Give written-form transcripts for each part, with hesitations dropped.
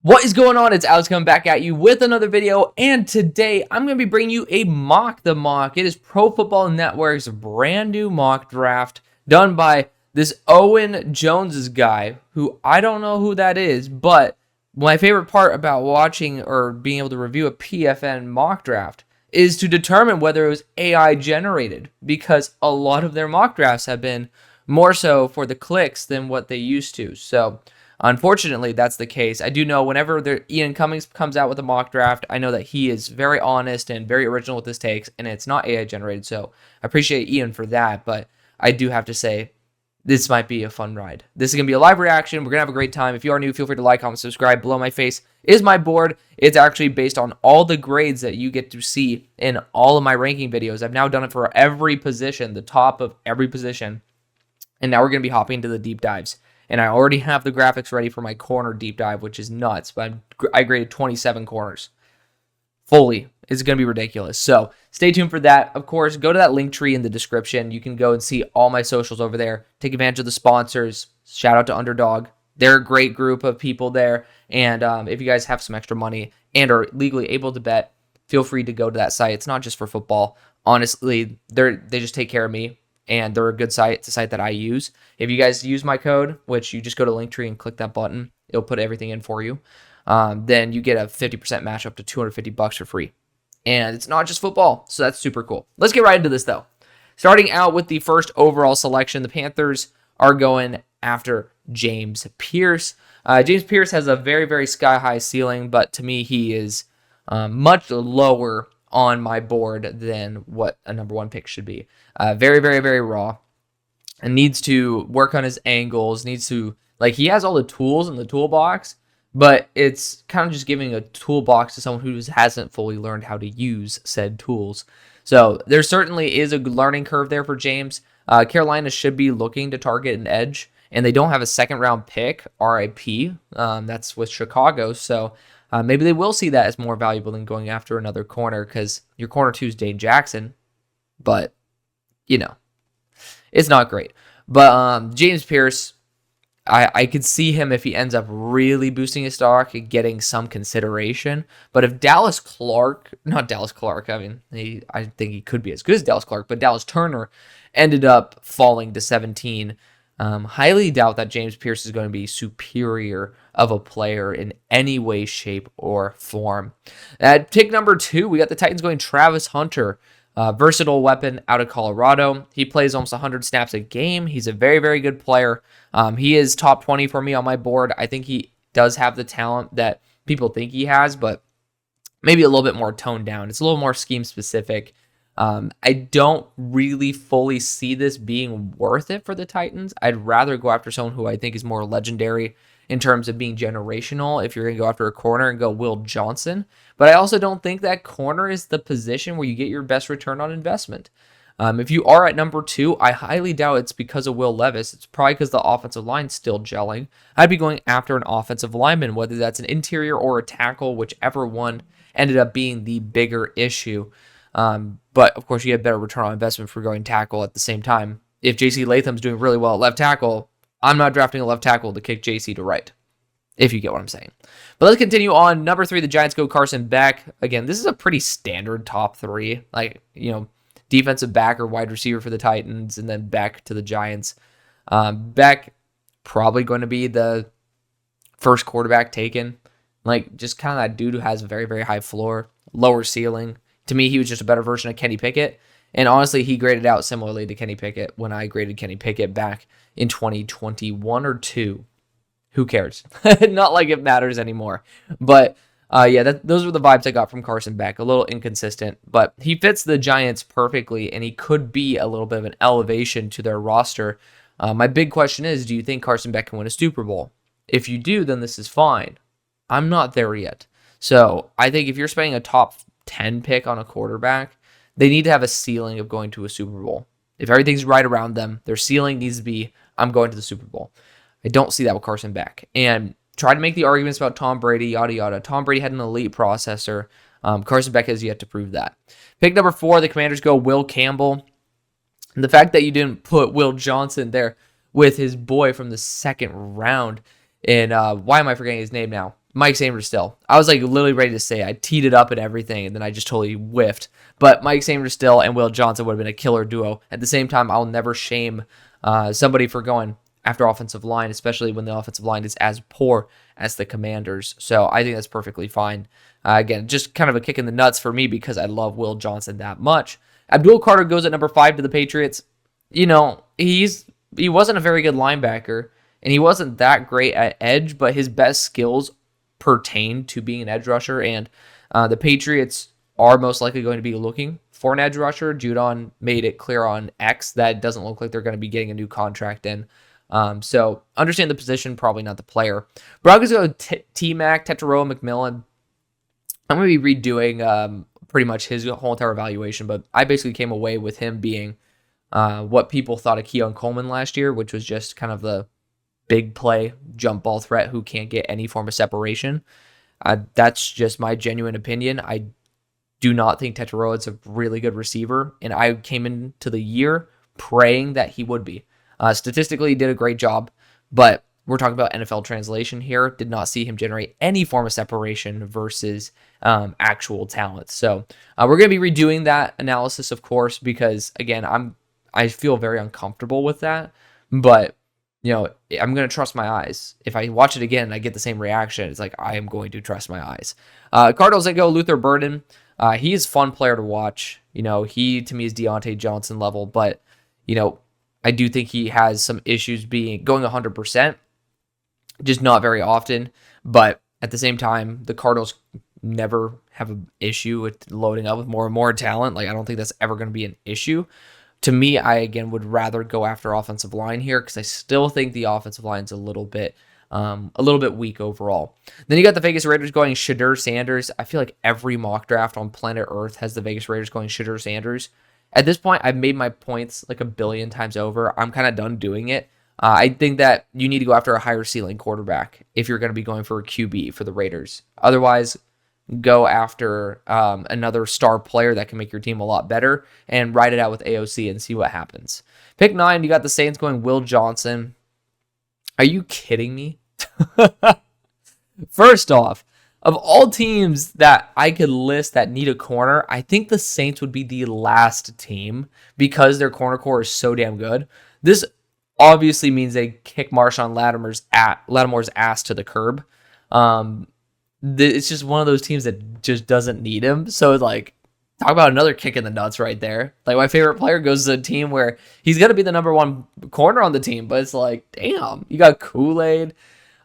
What is going on? It's Alex coming back at you with another video, and today I'm going to be bringing you a Mock the Mock. It is Pro Football Network's brand new mock draft done by this Owen Jones's guy, who I don't know who that is, but my favorite part about watching or being able to review a PFN mock draft is to determine whether it was AI generated, because a lot of their mock drafts have been more so for the clicks than what they used to. So unfortunately, that's the case. I do know whenever Ian Cummings comes out with a mock draft, I know that he is very honest and very original with his takes, and it's not AI generated, so I appreciate Ian for that, but I do have to say, this might be a fun ride. This is going to be a live reaction. We're going to have a great time. If you are new, feel free to like, comment, subscribe. Below my face is my board. It's actually based on all the grades that you get to see in all of my ranking videos. I've now done it for every position, the top of every position, and now we're going to be hopping into the deep dives. And I already have the graphics ready for my corner deep dive, which is nuts. But I graded 27 corners. Fully. It's going to be ridiculous. So stay tuned for that. Of course, go to that link tree in the description. You can go and see all my socials over there. Take advantage of the sponsors. Shout out to UnderDog. They're a great group of people there. And if you guys have some extra money and are legally able to bet, feel free to go to that site. It's not just for football. Honestly, they just take care of me. And they're a good site. It's a site that I use. If you guys use my code, which you just go to Linktree and click that button, it'll put everything in for you. Then you get a 50% match up to $250 for free. And it's not just football, so that's super cool. Let's get right into this, though. Starting out with the first overall selection, the Panthers are going after James Pierce. James Pierce has a very, very sky-high ceiling, but to me, he is much lower on my board than what a number one pick should be. Very, very, very raw, and needs to work on his angles, he has all the tools in the toolbox, but it's kind of just giving a toolbox to someone who hasn't fully learned how to use said tools. So there certainly is a learning curve there for James. Carolina should be looking to target an edge, and they don't have a second round pick, RIP. That's with Chicago, so maybe they will see that as more valuable than going after another corner, because your corner 2 is Dane Jackson, but, it's not great. But James Pierce, I could see him if he ends up really boosting his stock and getting some consideration. But if I think he could be as good as Dallas Clark, but Dallas Turner ended up falling to 17, highly doubt that James Pierce is going to be superior of a player in any way, shape, or form. At pick number 2, we got the Titans going Travis Hunter, versatile weapon out of Colorado. He plays almost 100 snaps a game. He's a very, very good player. He is top 20 for me on my board. I think he does have the talent that people think he has, but maybe a little bit more toned down. It's a little more scheme specific. I don't really fully see this being worth it for the Titans. I'd rather go after someone who I think is more legendary in terms of being generational. If you're going to go after a corner and go Will Johnson. But I also don't think that corner is the position where you get your best return on investment. If you are at number 2, I highly doubt it's because of Will Levis. It's probably because the offensive line's still gelling. I'd be going after an offensive lineman, whether that's an interior or a tackle, whichever one ended up being the bigger issue. But, of course, you get better return on investment for going tackle at the same time. If J.C. Latham's doing really well at left tackle, I'm not drafting a left tackle to kick J.C. to right, if you get what I'm saying. But let's continue on. Number 3, the Giants go Carson Beck. Again, this is a pretty standard top 3. Defensive back or wide receiver for the Titans, and then Beck to the Giants. Beck, probably going to be the first quarterback taken. Just kind of that dude who has a very, very high floor, lower ceiling. To me, he was just a better version of Kenny Pickett. And honestly, he graded out similarly to Kenny Pickett when I graded Kenny Pickett back in 2021 or 2. Who cares? Not like it matters anymore. But those were the vibes I got from Carson Beck. A little inconsistent, but he fits the Giants perfectly, and he could be a little bit of an elevation to their roster. My big question is, do you think Carson Beck can win a Super Bowl? If you do, then this is fine. I'm not there yet. So I think if you're spending a top 10 pick on a quarterback, they need to have a ceiling of going to a Super Bowl. If everything's right around them, their ceiling needs to be, I'm going to the Super Bowl. I don't see that with Carson Beck. And try to make the arguments about Tom Brady, yada, yada. Tom Brady had an elite processor. Carson Beck has yet to prove that. Pick number 4, the Commanders go Will Campbell. And the fact that you didn't put Will Johnson there with his boy from the second round, and why am I forgetting his name now? Mike Sanders still. I was like literally ready to say I teed it up and everything, and then I just totally whiffed. But Mike Sanders still and Will Johnson would have been a killer duo. At the same time, I'll never shame somebody for going after offensive line, especially when the offensive line is as poor as the Commanders. So I think that's perfectly fine. Again, just kind of a kick in the nuts for me because I love Will Johnson that much. Abdul Carter goes at number 5 to the Patriots. You know, he wasn't a very good linebacker, and he wasn't that great at edge, but his best skills pertain to being an edge rusher, and the Patriots are most likely going to be looking for an edge rusher. Judon made it clear on X that it doesn't look like they're going to be getting a new contract in. So understand the position, probably not the player. Broncos go T-Mac, Tetairoa McMillan. I'm going to be redoing pretty much his whole entire evaluation, but I basically came away with him being what people thought of Keon Coleman last year, which was just kind of the big play jump ball threat who can't get any form of separation. That's just my genuine opinion. I do not think Tetairoa is a really good receiver, and I came into the year praying that he would be. Statistically, he did a great job, but we're talking about NFL translation here. Did not see him generate any form of separation versus actual talent. So we're going to be redoing that analysis, of course, because again, I feel very uncomfortable with that, but you know, I'm going to trust my eyes. If I watch it again and I get the same reaction, it's like I am going to trust my eyes. Cardinals, they go Luther Burden. He is a fun player to watch. You know, he to me is Deontay Johnson level, but you know, I do think he has some issues going 100%, just not very often. But at the same time, the Cardinals never have an issue with loading up with more and more talent. Like, I don't think that's ever going to be an issue. To me, I, again, would rather go after offensive line here because I still think the offensive line's a little bit weak overall. Then you got the Vegas Raiders going Shedeur Sanders. I feel like every mock draft on planet Earth has the Vegas Raiders going Shedeur Sanders. At this point, I've made my points like a billion times over. I'm kind of done doing it. I think that you need to go after a higher ceiling quarterback if you're going to be going for a QB for the Raiders. Otherwise, go after another star player that can make your team a lot better and ride it out with AOC and see what happens. Pick 9, you got the Saints going Will Johnson. Are you kidding me? First off, of all teams that I could list that need a corner, I think the Saints would be the last team because their corner core is so damn good. This obviously means they kick Marshawn Lattimore's ass to the curb. It's just one of those teams that just doesn't need him. So like, talk about another kick in the nuts right there. Like, my favorite player goes to a team where he's going to be the number one corner on the team, but it's like, damn, you got Kool-Aid.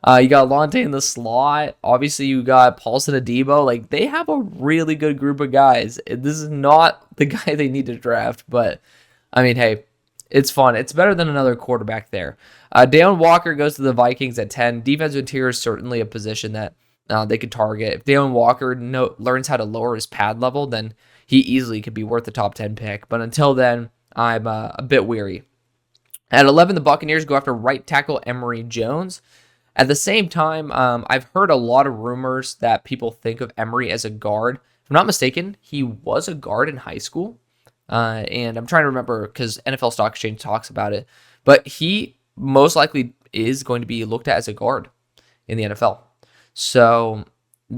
You got Lonte in the slot. Obviously, you got Paulson Adebo. Like, they have a really good group of guys. This is not the guy they need to draft, but I mean, hey, it's fun. It's better than another quarterback there. Deion Walker goes to the Vikings at 10. Defensive interior is certainly a position that they could target. If Deion Walker learns how to lower his pad level, then he easily could be worth the top 10 pick. But until then, I'm a bit weary. At 11, the Buccaneers go after right tackle Emory Jones. At the same time, I've heard a lot of rumors that people think of Emory as a guard. If I'm not mistaken, he was a guard in high school. And I'm trying to remember because NFL Stock Exchange talks about it. But he most likely is going to be looked at as a guard in the NFL. So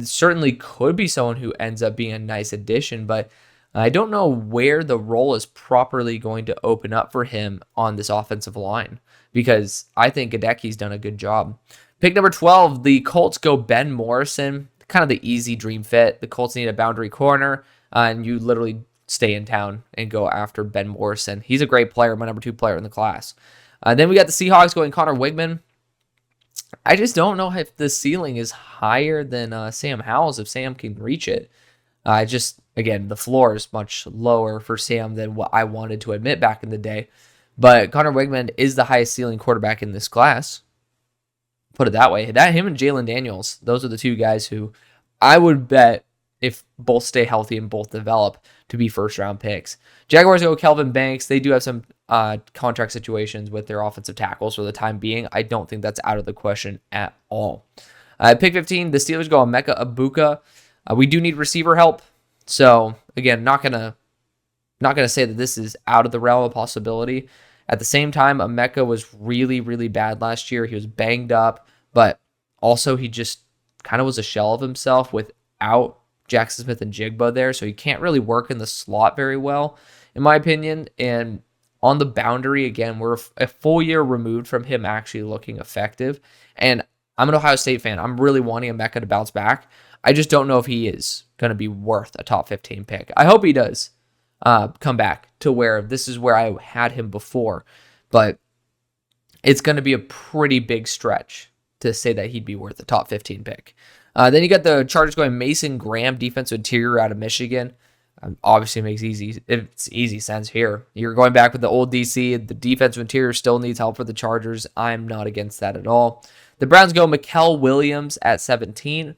certainly could be someone who ends up being a nice addition, but I don't know where the role is properly going to open up for him on this offensive line because I think Gadecki's done a good job. Pick number 12, the Colts go Ben Morrison, kind of the easy dream fit. The Colts need a boundary corner, and you literally stay in town and go after Ben Morrison. He's a great player, my number 2 player in the class. Then we got the Seahawks going Connor Wigman. I just don't know if the ceiling is higher than Sam Howell's, if Sam can reach it. Again, the floor is much lower for Sam than what I wanted to admit back in the day. But Connor Wigman is the highest ceiling quarterback in this class. Put it that way. Him and Jalen Daniels, those are the two guys who I would bet, if both stay healthy and both develop, to be first-round picks. Jaguars go Kelvin Banks. They do have some contract situations with their offensive tackles for the time being. I don't think that's out of the question at all. Pick 15, the Steelers go Emeka Egbuka. We do need receiver help. So, again, not gonna say that this is out of the realm of possibility. At the same time, Emeka was really, really bad last year. He was banged up, but also he just kind of was a shell of himself without Jackson Smith and Jigba there, so he can't really work in the slot very well, in my opinion. And on the boundary, again, we're a full year removed from him actually looking effective. And I'm an Ohio State fan. I'm really wanting Emeka to bounce back. I just don't know if he is going to be worth a top 15 pick. I hope he does come back to where this is where I had him before, but it's going to be a pretty big stretch to say that he'd be worth a top 15 pick. Then you got the Chargers going Mason Graham, defensive interior out of Michigan. Obviously makes easy sense here. You're going back with the old DC. The defensive interior still needs help for the Chargers. I'm not against that at all. The Browns go Mikael Williams at 17.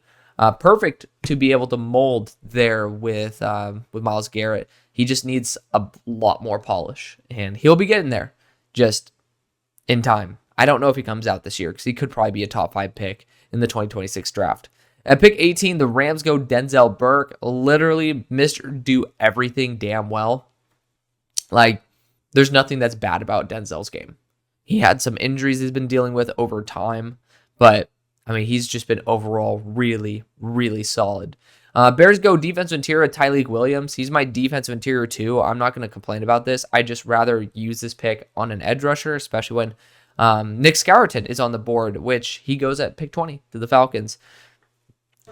Perfect to be able to mold there with Myles Garrett. He just needs a lot more polish, and he'll be getting there just in time. I don't know if he comes out this year because he could probably be a top 5 pick in the 2026 draft. At pick 18, the Rams go Denzel Burke. Literally, Mr. Do everything damn well. Like, there's nothing that's bad about Denzel's game. He had some injuries he's been dealing with over time, but I mean, he's just been overall really, really solid. Bears go defensive interior Tyleik Williams. He's my defensive interior too. I'm not going to complain about this. I just rather use this pick on an edge rusher, especially when Nick Skeleton is on the board, which he goes at pick 20 to the Falcons.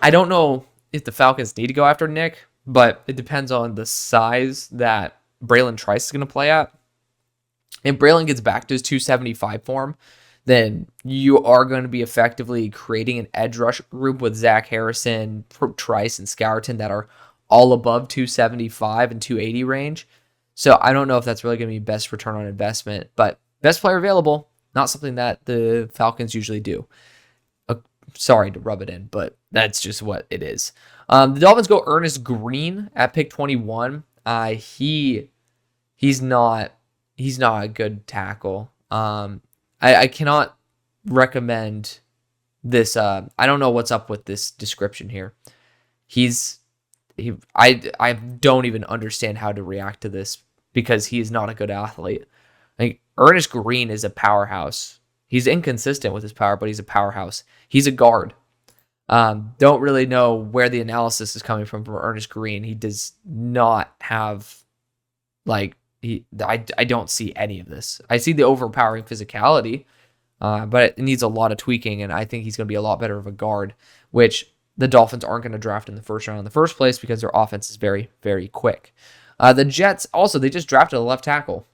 I don't know if the Falcons need to go after Nick, but it depends on the size that Braylon Trice is going to play at. If Braylon gets back to his 275 form, then you are going to be effectively creating an edge rush group with Zach Harrison, Trice, and Skeleton that are all above 275 and 280 range. So I don't know if that's really going to be best return on investment, but best player available, not something that the Falcons usually do. Sorry to rub it in, but that's just what it is. The Dolphins go Ernest Green at pick 21. He's not a good tackle. I cannot recommend this. I don't know what's up with this description here. I don't even understand how to react to this because he is not a good athlete. Like, Ernest Green is a powerhouse. He's inconsistent with his power, but he's a powerhouse. He's a guard. Don't really know where the analysis is coming from Ernest Green. He does not have, I don't see any of this. I see the overpowering physicality, but it needs a lot of tweaking, and I think he's going to be a lot better of a guard, which the Dolphins aren't going to draft in the first round in the first place because their offense is very, very quick. The Jets, also, they just drafted a left tackle.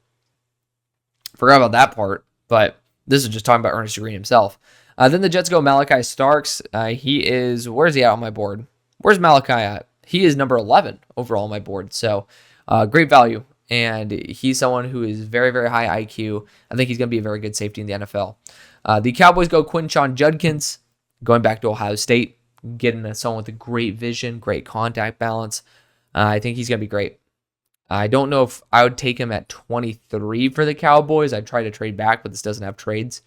Forgot about that part, but this is just talking about Ernest Green himself. Then the Jets go Malachi Starks. Where's he at on my board? Where's Malachi at? He is number 11 overall on my board. So great value. And he's someone who is very, very high IQ. I think he's going to be a very good safety in the NFL. The Cowboys go Quinshon Judkins, going back to Ohio State, getting someone with a great vision, great contact balance. I think he's going to be great. I don't know if I would take him at 23 for the Cowboys. I'd try to trade back, but this doesn't have trades.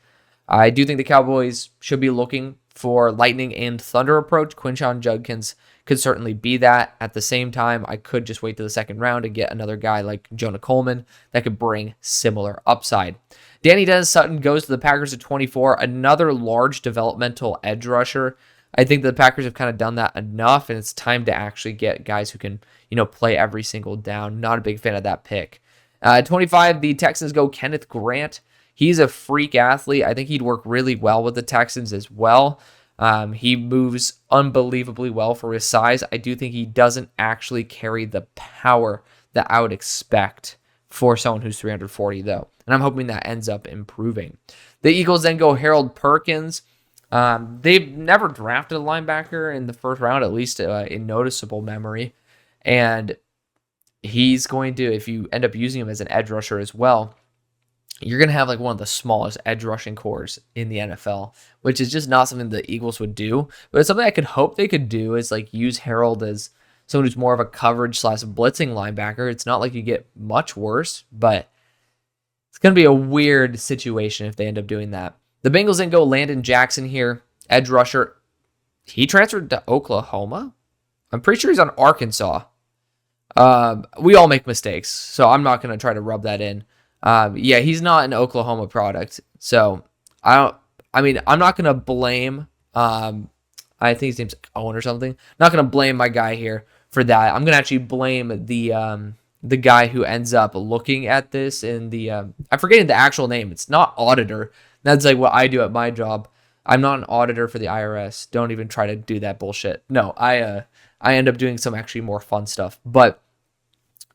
I do think the Cowboys should be looking for lightning and thunder approach. Quinshon Judkins could certainly be that. At the same time, I could just wait to the second round and get another guy like Jonah Coleman that could bring similar upside. Danny Dennis Sutton goes to the Packers at 24, another large developmental edge rusher. I think the Packers have kind of done that enough, and it's time to actually get guys who can, play every single down. Not a big fan of that pick. 25, the Texans go Kenneth Grant. He's a freak athlete. I think he'd work really well with the Texans as well. He moves unbelievably well for his size. I do think he doesn't actually carry the power that I would expect for someone who's 340, though. And I'm hoping that ends up improving. The Eagles then go Harold Perkins. They've never drafted a linebacker in the first round, at least in noticeable memory. And he's going to, if you end up using him as an edge rusher as well, you're going to have one of the smallest edge rushing cores in the NFL, which is just not something the Eagles would do. But it's something I could hope they could do is use Harold as someone who's more of a coverage / blitzing linebacker. It's not like you get much worse, but it's going to be a weird situation if they end up doing that. The Bengals then go Landon Jackson here, edge rusher. He transferred to Oklahoma? I'm pretty sure he's on Arkansas. We all make mistakes, so I'm not going to try to rub that in. Yeah, he's not an Oklahoma product, so I'm not going to blame I think his name's like Owen or something. Not gonna blame my guy here for that. I'm gonna actually blame the guy who ends up looking at this in the I'm forgetting the actual name. It's not auditor. That's like what I do at my job. I'm not an auditor for the IRS. Don't even try to do that bullshit. No, I end up doing some actually more fun stuff. But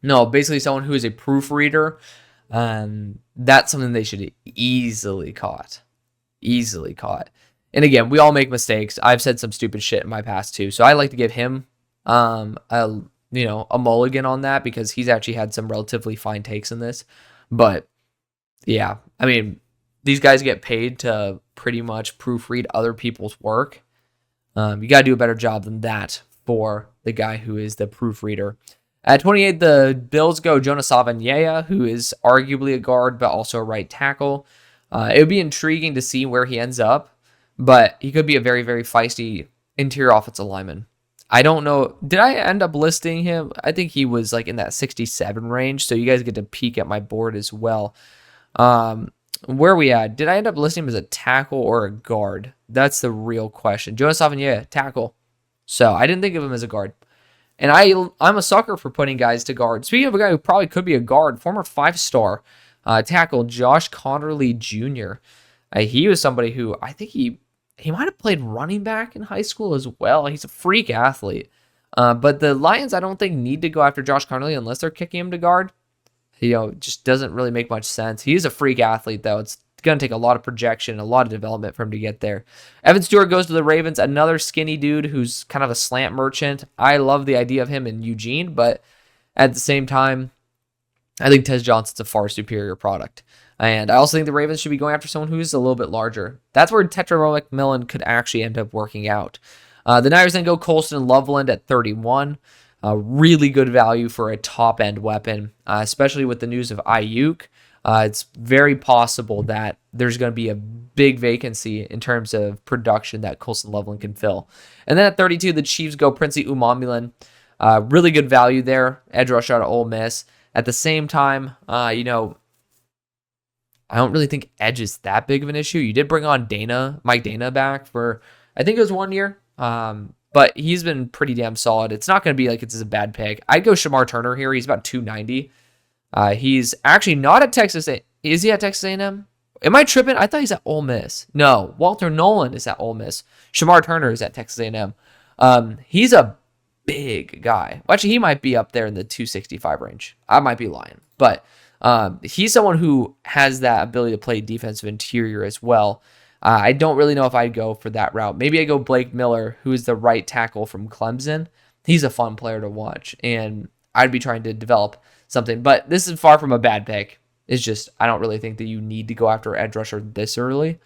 no, basically someone who is a proofreader. That's something they should easily caught. Easily caught. And again, we all make mistakes. I've said some stupid shit in my past too. So I like to give him a mulligan on that because he's actually had some relatively fine takes in this. But yeah, I mean, these guys get paid to pretty much proofread other people's work. You got to do a better job than that for the guy who is the proofreader. At 28, the Bills go Jonas Savagnier, who is arguably a guard, but also a right tackle. It would be intriguing to see where he ends up, but he could be a very, very feisty interior offensive lineman. I don't know. Did I end up listing him? I think he was like in that 67 range, so you guys get to peek at my board as well. Where are we at? Did I end up listing him as a tackle or a guard? That's the real question. Jonas Savagnier, tackle. So I didn't think of him as a guard. And I'm a sucker for putting guys to guard. Speaking of a guy who probably could be a guard, former 5-star tackle Josh Connerly Jr. He was somebody who I think he might have played running back in high school as well. He's a freak athlete. But the Lions, I don't think, need to go after Josh Connerly unless they're kicking him to guard. It just doesn't really make much sense. He is a freak athlete, though. It's going to take a lot of projection, a lot of development for him to get there. Evan Stewart goes to the Ravens, another skinny dude who's kind of a slant merchant. I love the idea of him in Eugene, but at the same time, I think Tez Johnson's a far superior product. And I also think the Ravens should be going after someone who's a little bit larger. That's where Tetra McMillan could actually end up working out. The Niners then go Colston and Loveland at 31. Really good value for a top-end weapon, especially with the news of Ayuk. It's very possible that there's going to be a big vacancy in terms of production that Colston Loveland can fill. And then at 32, the Chiefs go Princey Umamulan. Really good value there. Edge rush out of Ole Miss. At the same time, I don't really think edge is that big of an issue. You did bring on Mike Dana back for, I think it was 1 year. But he's been pretty damn solid. It's not going to be like it's a bad pick. I'd go Shamar Turner here. He's about 290. He's actually not at Texas. Is he at Texas A&M? Am I tripping? I thought he's at Ole Miss. No, Walter Nolan is at Ole Miss. Shamar Turner is at Texas A&M. He's a big guy. Well, actually, he might be up there in the 265 range. I might be lying. But he's someone who has that ability to play defensive interior as well. I don't really know if I'd go for that route. Maybe I go Blake Miller, who is the right tackle from Clemson. He's a fun player to watch, and I'd be trying to develop something. But this is far from a bad pick. It's just I don't really think that you need to go after edge rusher this early,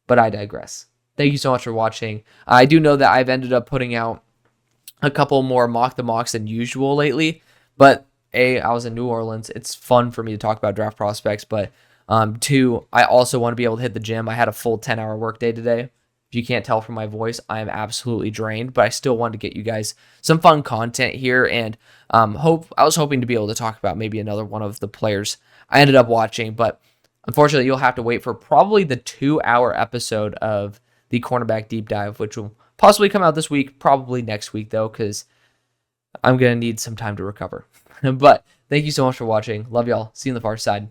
but I digress. Thank you so much for watching. I do know that I've ended up putting out a couple more mock the mocks than usual lately, but I was in New Orleans. It's fun for me to talk about draft prospects, but 2, I also want to be able to hit the gym. I had a full 10-hour workday today. If you can't tell from my voice, I am absolutely drained, but I still wanted to get you guys some fun content here, and I was hoping to be able to talk about maybe another one of the players I ended up watching, but unfortunately, you'll have to wait for probably the 2-hour episode of the cornerback deep dive, which will possibly come out this week, probably next week, though, because I'm going to need some time to recover. But thank you so much for watching. Love y'all. See you on the far side.